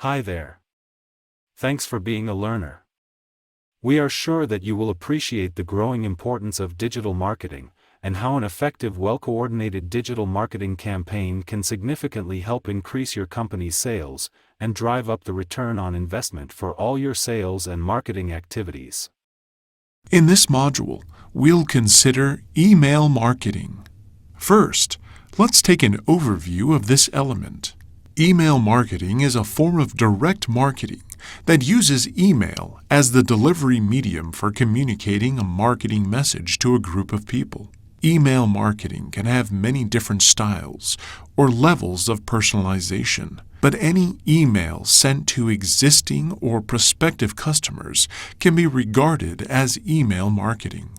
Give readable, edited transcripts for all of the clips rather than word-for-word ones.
Hi there. Thanks for being a learner. We are sure that you will appreciate the growing importance of digital marketing, and how an effective, well-coordinated digital marketing campaign can significantly help increase your company's sales, and drive up the return on investment for all your sales and marketing activities. In this module, we'll consider email marketing. First, let's take an overview of this element. Email marketing is a form of direct marketing that uses email as the delivery medium for communicating a marketing message to a group of people. Email marketing can have many different styles or levels of personalization, but any email sent to existing or prospective customers can be regarded as email marketing.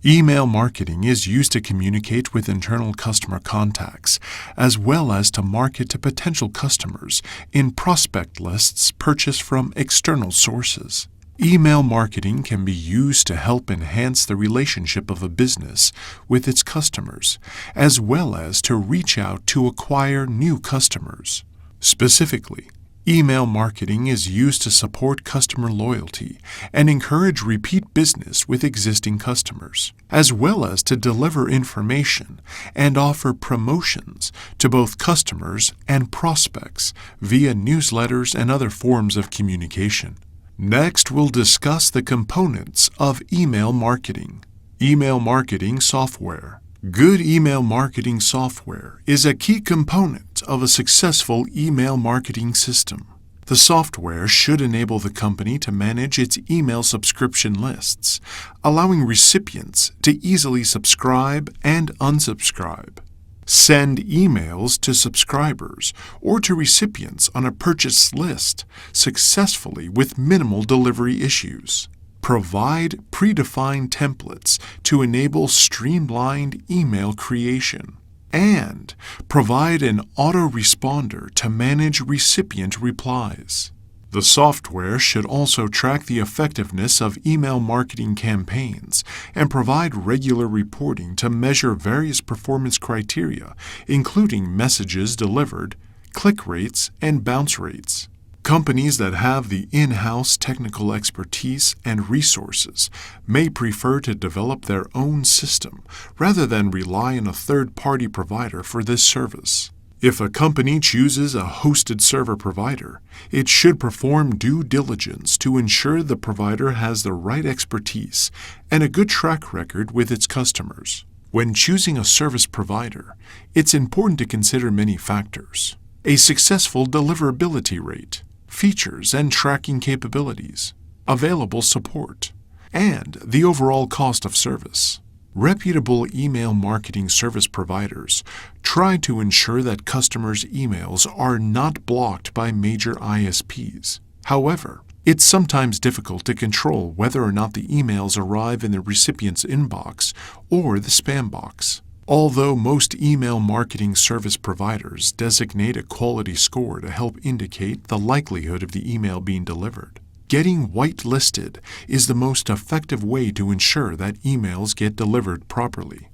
Email marketing is used to communicate with internal customer contacts, as well as to market to potential customers in prospect lists purchased from external sources. Email marketing can be used to help enhance the relationship of a business with its customers, as well as to reach out to acquire new customers. Specifically, email marketing is used to support customer loyalty and encourage repeat business with existing customers, as well as to deliver information and offer promotions to both customers and prospects via newsletters and other forms of communication. Next, we'll discuss the components of email marketing. Email marketing software. Good email marketing software is a key component of a successful email marketing system. The software should enable the company to manage its email subscription lists, allowing recipients to easily subscribe and unsubscribe, send emails to subscribers or to recipients on a purchase list successfully with minimal delivery issues. Provide predefined templates to enable streamlined email creation, and provide an autoresponder to manage recipient replies. The software should also track the effectiveness of email marketing campaigns and provide regular reporting to measure various performance criteria, including messages delivered, click rates, and bounce rates. Companies that have the in-house technical expertise and resources may prefer to develop their own system rather than rely on a third-party provider for this service. If a company chooses a hosted server provider, it should perform due diligence to ensure the provider has the right expertise and a good track record with its customers. When choosing a service provider, it's important to consider many factors: a successful deliverability rate, features and tracking capabilities, available support, and the overall cost of service. Reputable email marketing service providers try to ensure that customers' emails are not blocked by major ISPs. However, it's sometimes difficult to control whether or not the emails arrive in the recipient's inbox or the spam box. Although most email marketing service providers designate a quality score to help indicate the likelihood of the email being delivered, getting whitelisted is the most effective way to ensure that emails get delivered properly.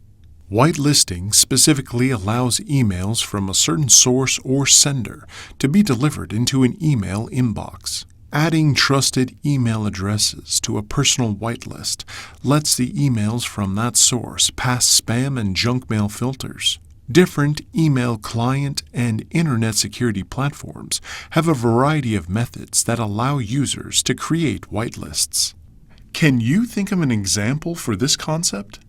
Whitelisting specifically allows emails from a certain source or sender to be delivered into an email inbox. Adding trusted email addresses to a personal whitelist lets the emails from that source pass spam and junk mail filters. Different email client and internet security platforms have a variety of methods that allow users to create whitelists. Can you think of an example for this concept?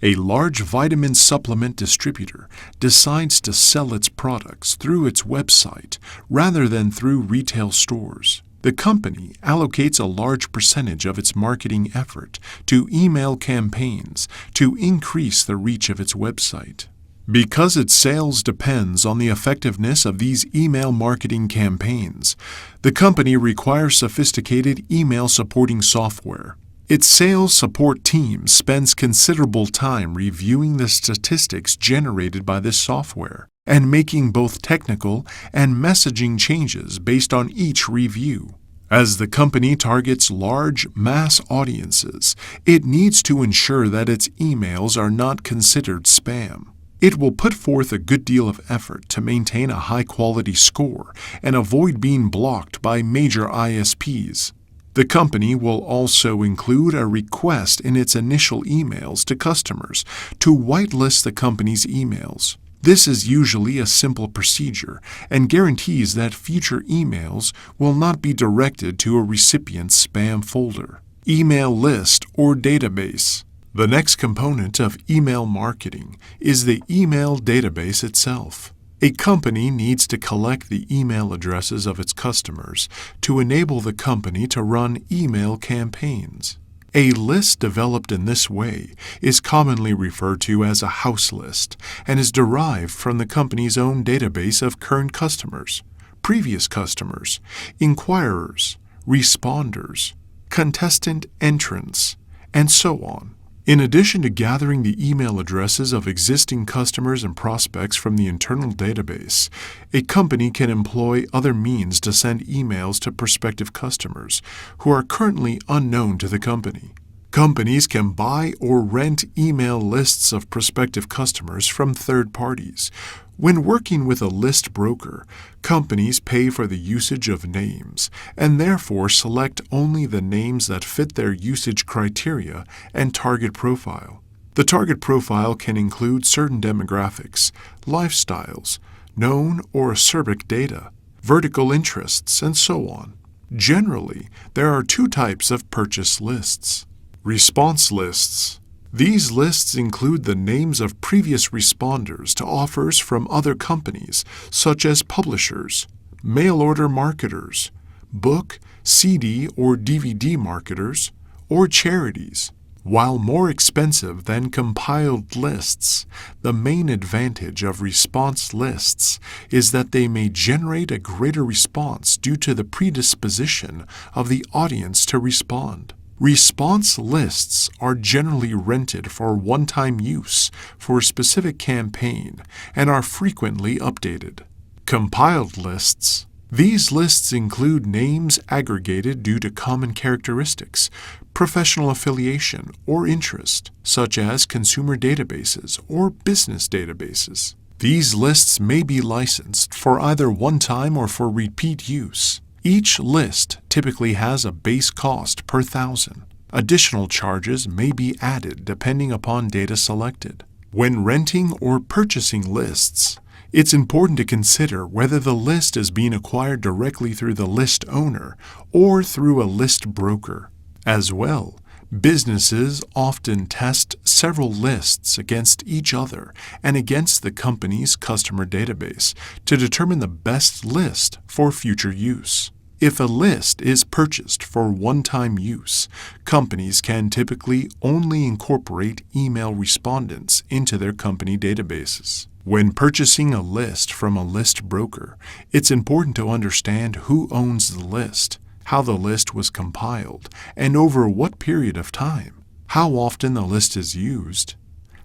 A large vitamin supplement distributor decides to sell its products through its website rather than through retail stores. The company allocates a large percentage of its marketing effort to email campaigns to increase the reach of its website. Because its sales depends on the effectiveness of these email marketing campaigns, the company requires sophisticated email supporting software. Its sales support team spends considerable time reviewing the statistics generated by this software and making both technical and messaging changes based on each review. As the company targets large mass audiences, it needs to ensure that its emails are not considered spam. It will put forth a good deal of effort to maintain a high-quality score and avoid being blocked by major ISPs. The company will also include a request in its initial emails to customers to whitelist the company's emails. This is usually a simple procedure and guarantees that future emails will not be directed to a recipient's spam folder. Email list or database. The next component of email marketing is the email database itself. A company needs to collect the email addresses of its customers to enable the company to run email campaigns. A list developed in this way is commonly referred to as a house list and is derived from the company's own database of current customers, previous customers, inquirers, responders, contestant entrants, and so on. In addition to gathering the email addresses of existing customers and prospects from the internal database, a company can employ other means to send emails to prospective customers who are currently unknown to the company. Companies can buy or rent email lists of prospective customers from third parties. When working with a list broker, companies pay for the usage of names and therefore select only the names that fit their usage criteria and target profile. The target profile can include certain demographics, lifestyles, known or acerbic data, vertical interests, and so on. Generally, there are two types of purchase lists. Response lists. These lists include the names of previous responders to offers from other companies, such as publishers, mail-order marketers, book, CD, or DVD marketers, or charities. While more expensive than compiled lists, the main advantage of response lists is that they may generate a greater response due to the predisposition of the audience to respond. Response lists are generally rented for one-time use for a specific campaign and are frequently updated. Compiled lists. These lists include names aggregated due to common characteristics, professional affiliation, or interest, such as consumer databases or business databases. These lists may be licensed for either one-time or for repeat use. Each list typically has a base cost per thousand. Additional charges may be added depending upon data selected. When renting or purchasing lists, it's important to consider whether the list is being acquired directly through the list owner or through a list broker. As well, businesses often test several lists against each other and against the company's customer database to determine the best list for future use. If a list is purchased for one-time use, companies can typically only incorporate email respondents into their company databases. When purchasing a list from a list broker, it's important to understand who owns the list, how the list was compiled, and over what period of time, how often the list is used,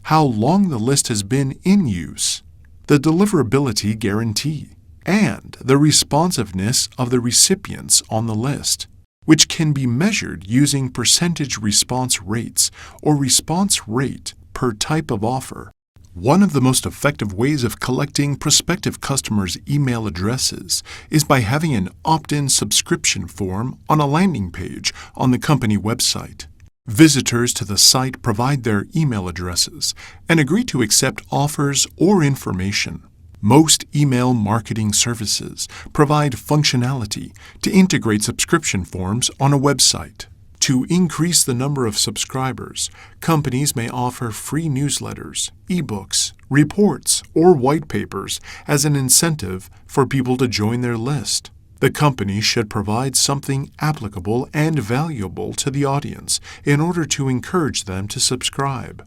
how long the list has been in use, the deliverability guarantee, and the responsiveness of the recipients on the list, which can be measured using percentage response rates or response rate per type of offer. One of the most effective ways of collecting prospective customers' email addresses is by having an opt-in subscription form on a landing page on the company website. Visitors to the site provide their email addresses and agree to accept offers or information. Most email marketing services provide functionality to integrate subscription forms on a website. To increase the number of subscribers, companies may offer free newsletters, ebooks, reports, or white papers as an incentive for people to join their list. The company should provide something applicable and valuable to the audience in order to encourage them to subscribe.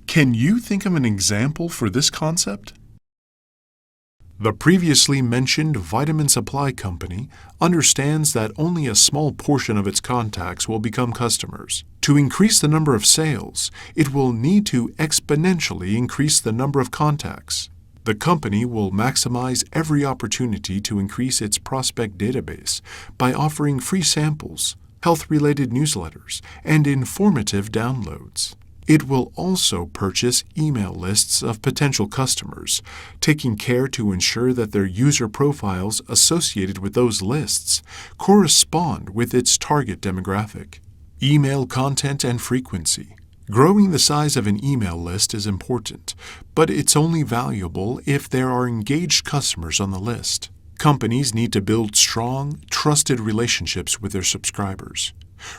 Can you think of an example for this concept? The previously mentioned vitamin supply company understands that only a small portion of its contacts will become customers. To increase the number of sales, it will need to exponentially increase the number of contacts. The company will maximize every opportunity to increase its prospect database by offering free samples, health-related newsletters, and informative downloads. It will also purchase email lists of potential customers, taking care to ensure that their user profiles associated with those lists correspond with its target demographic. Email content and frequency. Growing the size of an email list is important, but it's only valuable if there are engaged customers on the list. Companies need to build strong, trusted relationships with their subscribers.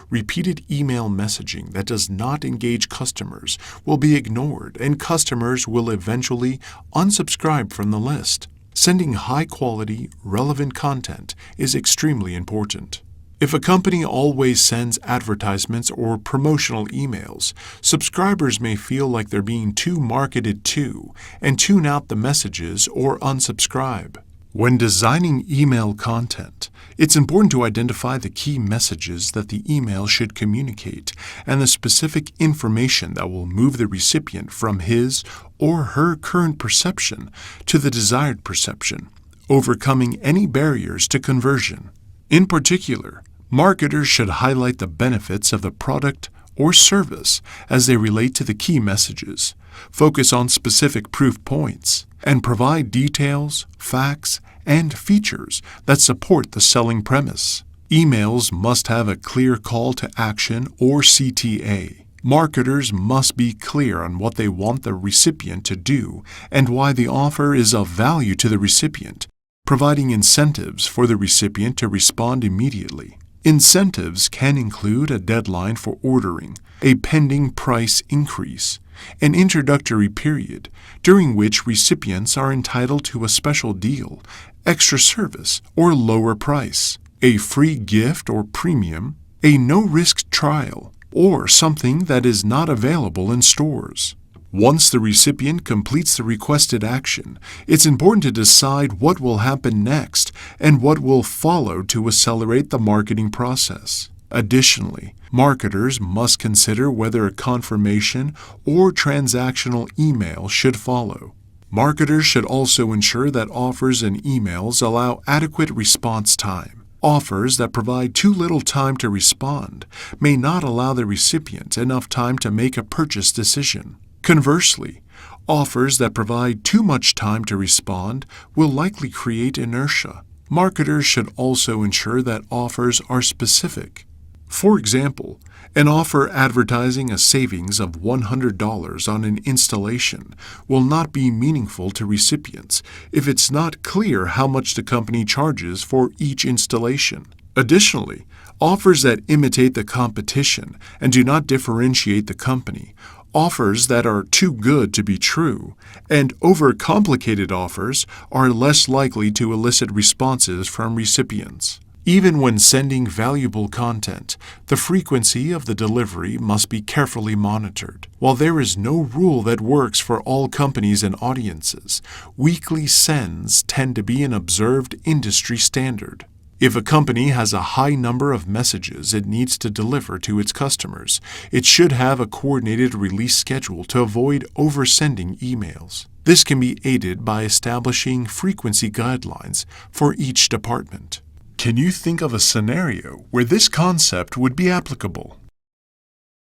Repeated email messaging that does not engage customers will be ignored, and customers will eventually unsubscribe from the list. Sending high-quality, relevant content is extremely important. If a company always sends advertisements or promotional emails, subscribers may feel like they're being too marketed to and tune out the messages or unsubscribe. When designing email content, it's important to identify the key messages that the email should communicate and the specific information that will move the recipient from his or her current perception to the desired perception, overcoming any barriers to conversion. In particular, marketers should highlight the benefits of the product or service as they relate to the key messages, focus on specific proof points, and provide details, facts, and features that support the selling premise. Emails must have a clear call to action or CTA. Marketers must be clear on what they want the recipient to do and why the offer is of value to the recipient, providing incentives for the recipient to respond immediately. Incentives can include a deadline for ordering, a pending price increase, an introductory period during which recipients are entitled to a special deal, extra service, or lower price, a free gift or premium, a no-risk trial, or something that is not available in stores. Once the recipient completes the requested action, it's important to decide what will happen next and what will follow to accelerate the marketing process. Additionally, marketers must consider whether a confirmation or transactional email should follow. Marketers should also ensure that offers and emails allow adequate response time. Offers that provide too little time to respond may not allow the recipient enough time to make a purchase decision. Conversely, offers that provide too much time to respond will likely create inertia. Marketers should also ensure that offers are specific. For example, an offer advertising a savings of $100 on an installation will not be meaningful to recipients if it's not clear how much the company charges for each installation. Additionally, offers that imitate the competition and do not differentiate the company, offers that are too good to be true, and overcomplicated offers are less likely to elicit responses from recipients. Even when sending valuable content, the frequency of the delivery must be carefully monitored. While there is no rule that works for all companies and audiences, weekly sends tend to be an observed industry standard. If a company has a high number of messages it needs to deliver to its customers, it should have a coordinated release schedule to avoid oversending emails. This can be aided by establishing frequency guidelines for each department. Can you think of a scenario where this concept would be applicable?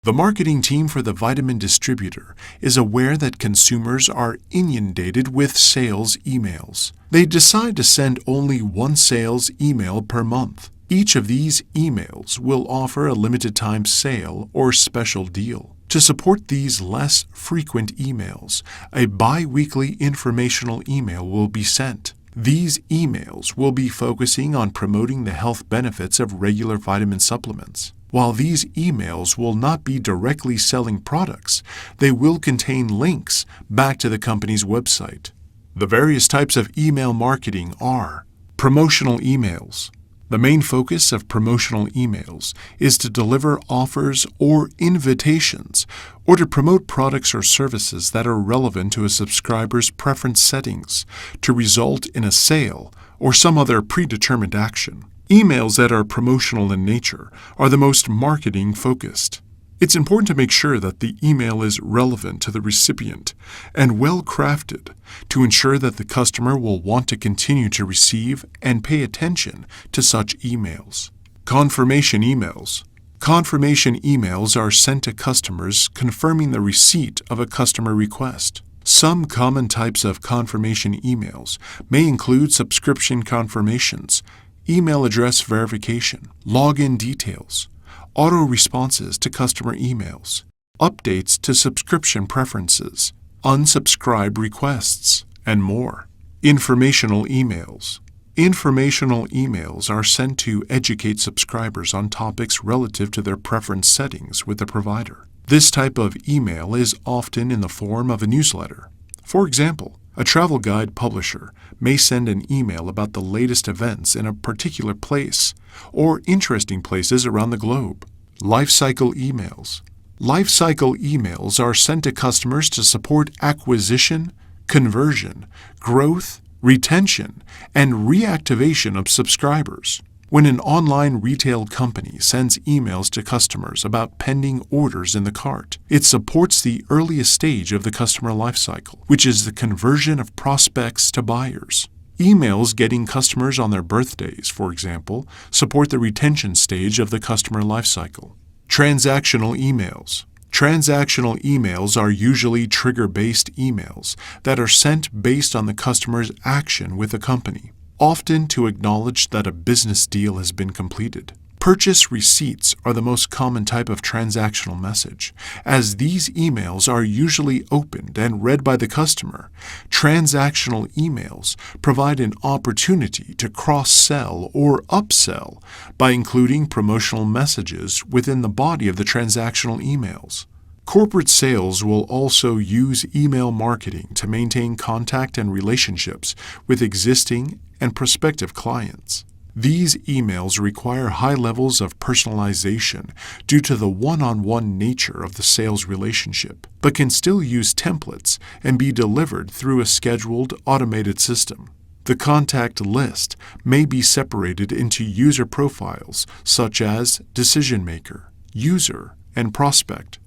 The marketing team for the vitamin distributor is aware that consumers are inundated with sales emails. They decide to send only one sales email per month. Each of these emails will offer a limited time sale or special deal. To support these less frequent emails, a bi-weekly informational email will be sent. These emails will be focusing on promoting the health benefits of regular vitamin supplements. While these emails will not be directly selling products, they will contain links back to the company's website. The various types of email marketing are promotional emails. The main focus of promotional emails is to deliver offers or invitations or to promote products or services that are relevant to a subscriber's preference settings to result in a sale or some other predetermined action. Emails that are promotional in nature are the most marketing-focused. It's important to make sure that the email is relevant to the recipient and well-crafted to ensure that the customer will want to continue to receive and pay attention to such emails. Confirmation emails. Confirmation emails are sent to customers confirming the receipt of a customer request. Some common types of confirmation emails may include subscription confirmations, email address verification, login details, auto responses to customer emails, updates to subscription preferences, unsubscribe requests, and more. Informational emails. Informational emails are sent to educate subscribers on topics relative to their preference settings with the provider. This type of email is often in the form of a newsletter. For example, a travel guide publisher may send an email about the latest events in a particular place or interesting places around the globe. Lifecycle emails. Lifecycle emails are sent to customers to support acquisition, conversion, growth, retention, and reactivation of subscribers. When an online retail company sends emails to customers about pending orders in the cart, it supports the earliest stage of the customer lifecycle, which is the conversion of prospects to buyers. Emails getting customers on their birthdays, for example, support the retention stage of the customer lifecycle. Transactional emails. Transactional emails are usually trigger-based emails that are sent based on the customer's action with a company, often to acknowledge that a business deal has been completed. Purchase receipts are the most common type of transactional message, as these emails are usually opened and read by the customer. Transactional emails provide an opportunity to cross-sell or upsell by including promotional messages within the body of the transactional emails. Corporate sales will also use email marketing to maintain contact and relationships with existing and prospective clients. These emails require high levels of personalization due to the one-on-one nature of the sales relationship, but can still use templates and be delivered through a scheduled, automated system. The contact list may be separated into user profiles such as decision maker, user, and prospect.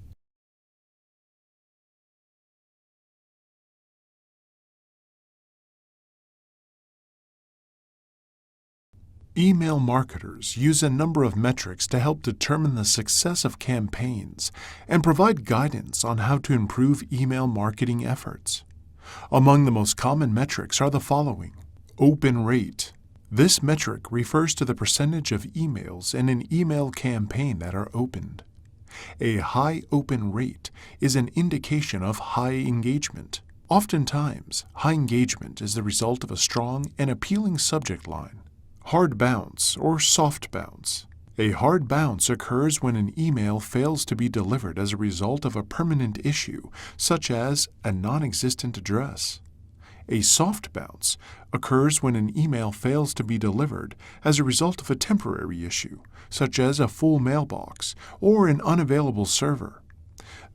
Email marketers use a number of metrics to help determine the success of campaigns and provide guidance on how to improve email marketing efforts. Among the most common metrics are the following. Open rate. This metric refers to the percentage of emails in an email campaign that are opened. A high open rate is an indication of high engagement. Oftentimes, high engagement is the result of a strong and appealing subject line. Hard bounce or soft bounce. A hard bounce occurs when an email fails to be delivered as a result of a permanent issue, such as a non-existent address. A soft bounce occurs when an email fails to be delivered as a result of a temporary issue, such as a full mailbox or an unavailable server.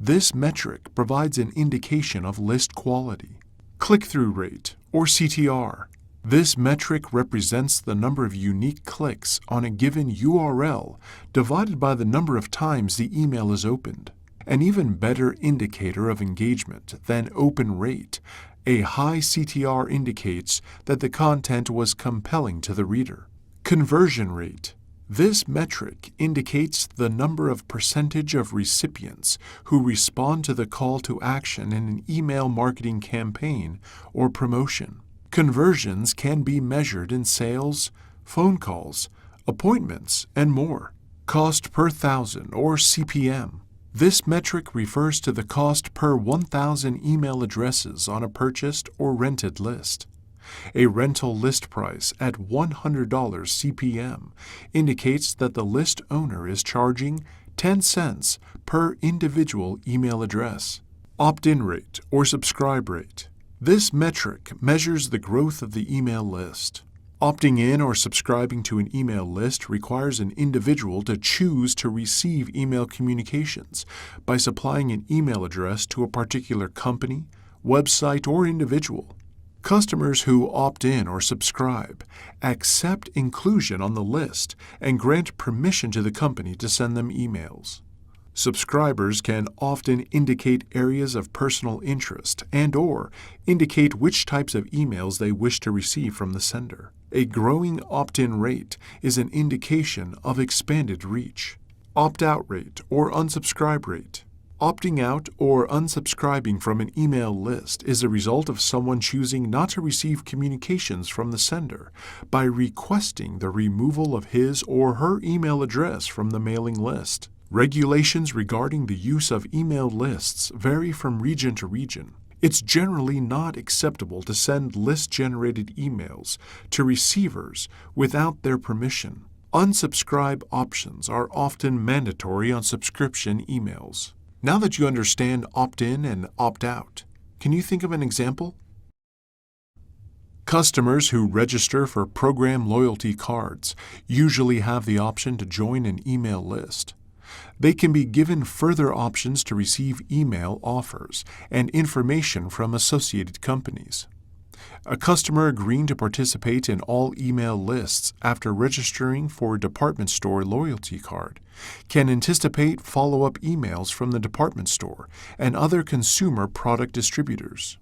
This metric provides an indication of list quality. Click-through rate, or CTR. This metric represents the number of unique clicks on a given URL divided by the number of times the email is opened. An even better indicator of engagement than open rate, a high CTR indicates that the content was compelling to the reader. Conversion rate. This metric indicates the number of percentage of recipients who respond to the call to action in an email marketing campaign or promotion. Conversions can be measured in sales, phone calls, appointments, and more. Cost per thousand, or CPM. This metric refers to the cost per 1,000 email addresses on a purchased or rented list. A rental list price at $100 CPM indicates that the list owner is charging 10 cents per individual email address. Opt-in rate or subscribe rate. This metric measures the growth of the email list. Opting in or subscribing to an email list requires an individual to choose to receive email communications by supplying an email address to a particular company, website, or individual. Customers who opt in or subscribe accept inclusion on the list and grant permission to the company to send them emails. Subscribers can often indicate areas of personal interest and/or indicate which types of emails they wish to receive from the sender. A growing opt-in rate is an indication of expanded reach. Opt-out rate or unsubscribe rate. Opting out or unsubscribing from an email list is a result of someone choosing not to receive communications from the sender by requesting the removal of his or her email address from the mailing list. Regulations regarding the use of email lists vary from region to region. It's generally not acceptable to send list-generated emails to receivers without their permission. Unsubscribe options are often mandatory on subscription emails. Now that you understand opt-in and opt-out, can you think of an example? Customers who register for program loyalty cards usually have the option to join an email list. They can be given further options to receive email offers and information from associated companies. A customer agreeing to participate in all email lists after registering for a department store loyalty card can anticipate follow-up emails from the department store and other consumer product distributors.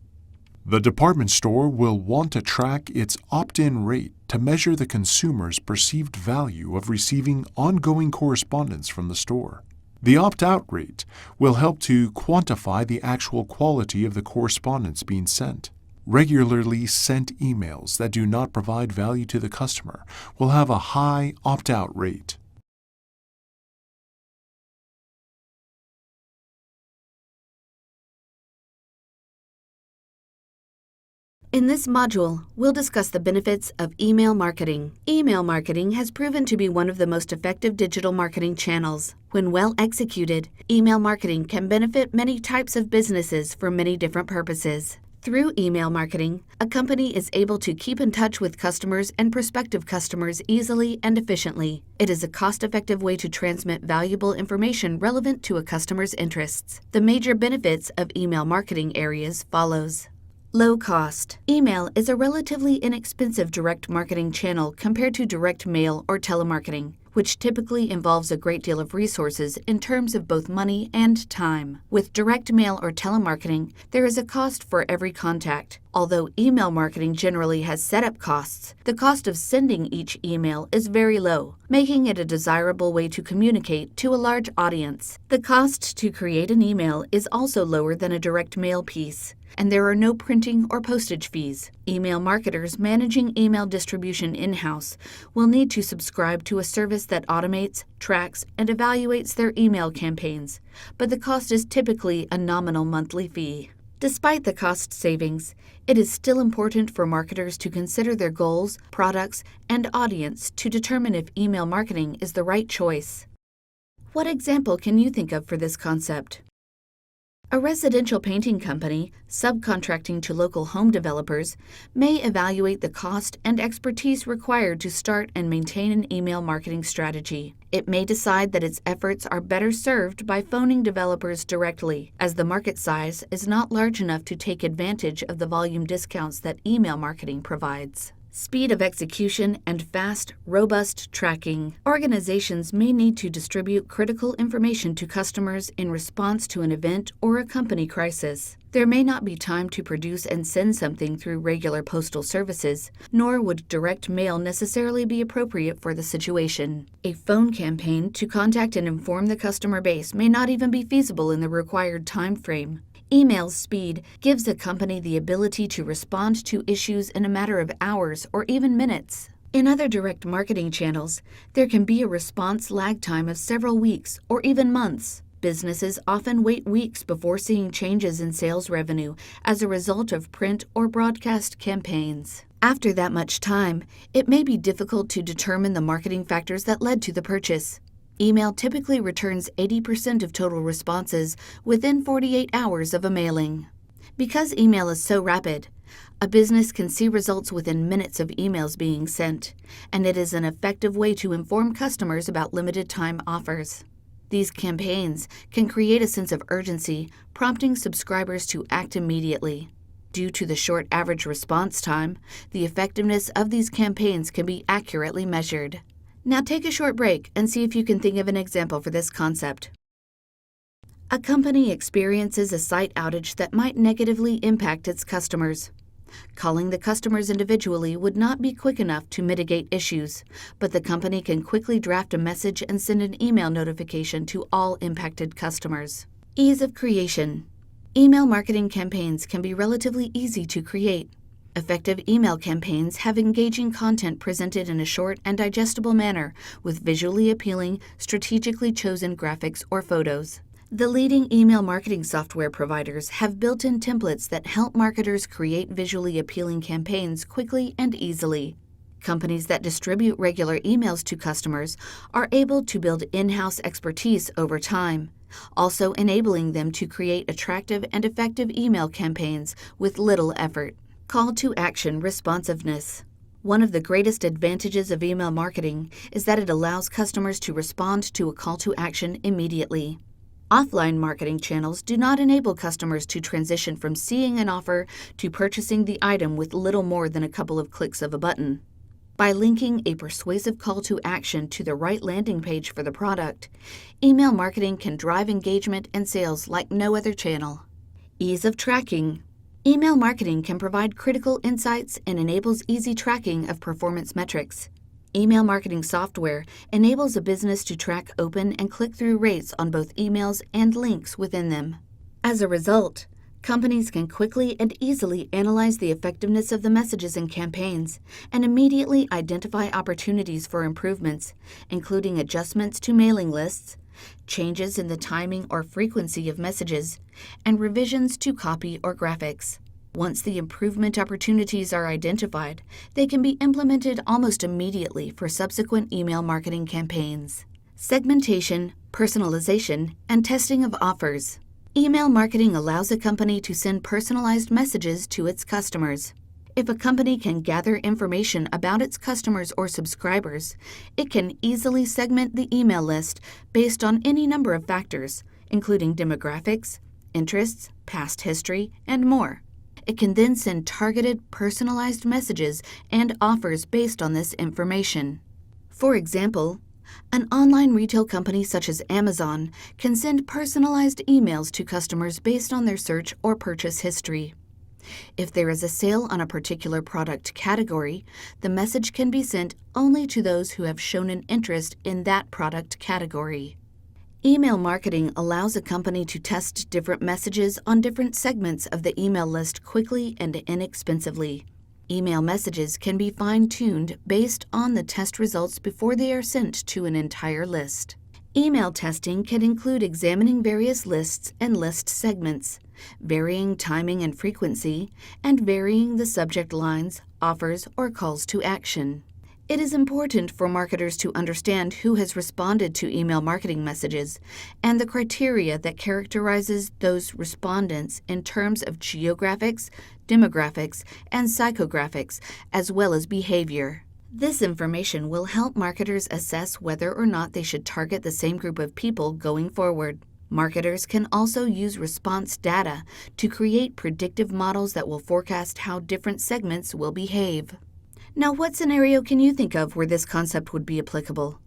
The department store will want to track its opt-in rate to measure the consumer's perceived value of receiving ongoing correspondence from the store. The opt-out rate will help to quantify the actual quality of the correspondence being sent. Regularly sent emails that do not provide value to the customer will have a high opt-out rate. In this module, we'll discuss the benefits of email marketing. Email marketing has proven to be one of the most effective digital marketing channels. When well executed, email marketing can benefit many types of businesses for many different purposes. Through email marketing, a company is able to keep in touch with customers and prospective customers easily and efficiently. It is a cost-effective way to transmit valuable information relevant to a customer's interests. The major benefits of email marketing areas follows. Low cost. Email is a relatively inexpensive direct marketing channel compared to direct mail or telemarketing, which typically involves a great deal of resources in terms of both money and time. With direct mail or telemarketing, there is a cost for every contact. Although email marketing generally has setup costs, the cost of sending each email is very low, making it a desirable way to communicate to a large audience. The cost to create an email is also lower than a direct mail piece, and there are no printing or postage fees. Email marketers managing email distribution in-house will need to subscribe to a service that automates, tracks, and evaluates their email campaigns, but the cost is typically a nominal monthly fee. Despite the cost savings, it is still important for marketers to consider their goals, products, and audience to determine if email marketing is the right choice. What example can you think of for this concept? A residential painting company, subcontracting to local home developers, may evaluate the cost and expertise required to start and maintain an email marketing strategy. It may decide that its efforts are better served by phoning developers directly, as the market size is not large enough to take advantage of the volume discounts that email marketing provides. Speed of execution and fast, robust tracking. Organizations may need to distribute critical information to customers in response to an event or a company crisis. There may not be time to produce and send something through regular postal services, nor would direct mail necessarily be appropriate for the situation. A phone campaign to contact and inform the customer base may not even be feasible in the required time frame. Email speed gives a company the ability to respond to issues in a matter of hours or even minutes. In other direct marketing channels, there can be a response lag time of several weeks or even months. Businesses often wait weeks before seeing changes in sales revenue as a result of print or broadcast campaigns. After that much time, it may be difficult to determine the marketing factors that led to the purchase. Email typically returns 80% of total responses within 48 hours of a mailing. Because email is so rapid, a business can see results within minutes of emails being sent, and it is an effective way to inform customers about limited-time offers. These campaigns can create a sense of urgency, prompting subscribers to act immediately. Due to the short average response time, the effectiveness of these campaigns can be accurately measured. Now take a short break and see if you can think of an example for this concept. A company experiences a site outage that might negatively impact its customers. Calling the customers individually would not be quick enough to mitigate issues, but the company can quickly draft a message and send an email notification to all impacted customers. Ease of creation. Email marketing campaigns can be relatively easy to create. Effective email campaigns have engaging content presented in a short and digestible manner with visually appealing, strategically chosen graphics or photos. The leading email marketing software providers have built-in templates that help marketers create visually appealing campaigns quickly and easily. Companies that distribute regular emails to customers are able to build in-house expertise over time, also enabling them to create attractive and effective email campaigns with little effort. Call to action responsiveness. One of the greatest advantages of email marketing is that it allows customers to respond to a call to action immediately. Offline marketing channels do not enable customers to transition from seeing an offer to purchasing the item with little more than a couple of clicks of a button. By linking a persuasive call to action to the right landing page for the product, email marketing can drive engagement and sales like no other channel. Ease of tracking. Email marketing can provide critical insights and enables easy tracking of performance metrics. Email marketing software enables a business to track open and click-through rates on both emails and links within them. As a result, companies can quickly and easily analyze the effectiveness of the messages and campaigns and immediately identify opportunities for improvements, including adjustments to mailing lists, changes in the timing or frequency of messages, and revisions to copy or graphics. Once the improvement opportunities are identified, they can be implemented almost immediately for subsequent email marketing campaigns. Segmentation, personalization, and testing of offers. Email marketing allows a company to send personalized messages to its customers. If a company can gather information about its customers or subscribers, it can easily segment the email list based on any number of factors, including demographics, interests, past history, and more. It can then send targeted, personalized messages and offers based on this information. For example, an online retail company such as Amazon can send personalized emails to customers based on their search or purchase history. If there is a sale on a particular product category, the message can be sent only to those who have shown an interest in that product category. Email marketing allows a company to test different messages on different segments of the email list quickly and inexpensively. Email messages can be fine-tuned based on the test results before they are sent to an entire list. Email testing can include examining various lists and list segments, varying timing and frequency, and varying the subject lines, offers, or calls to action. It is important for marketers to understand who has responded to email marketing messages and the criteria that characterizes those respondents in terms of geographics, demographics, and psychographics, as well as behavior. This information will help marketers assess whether or not they should target the same group of people going forward. Marketers can also use response data to create predictive models that will forecast how different segments will behave. Now, what scenario can you think of where this concept would be applicable?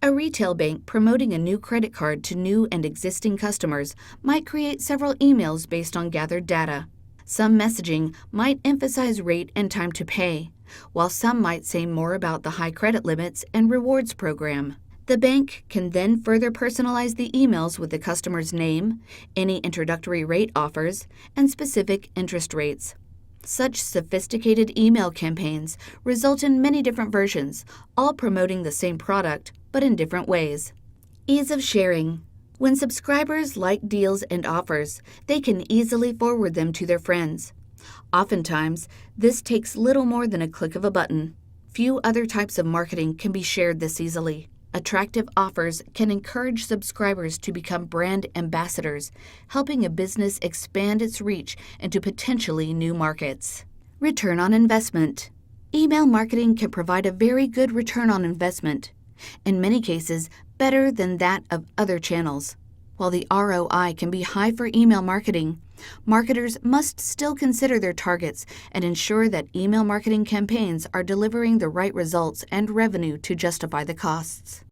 A retail bank promoting a new credit card to new and existing customers might create several emails based on gathered data. Some messaging might emphasize rate and time to pay, while some might say more about the high credit limits and rewards program. The bank can then further personalize the emails with the customer's name, any introductory rate offers, and specific interest rates. Such sophisticated email campaigns result in many different versions, all promoting the same product, but in different ways. Ease of sharing. When subscribers like deals and offers, they can easily forward them to their friends. Oftentimes, this takes little more than a click of a button. Few other types of marketing can be shared this easily. Attractive offers can encourage subscribers to become brand ambassadors, helping a business expand its reach into potentially new markets. Return on investment. Email marketing can provide a very good return on investment, in many cases better than that of other channels. While the ROI can be high for email marketing, marketers must still consider their targets and ensure that email marketing campaigns are delivering the right results and revenue to justify the costs.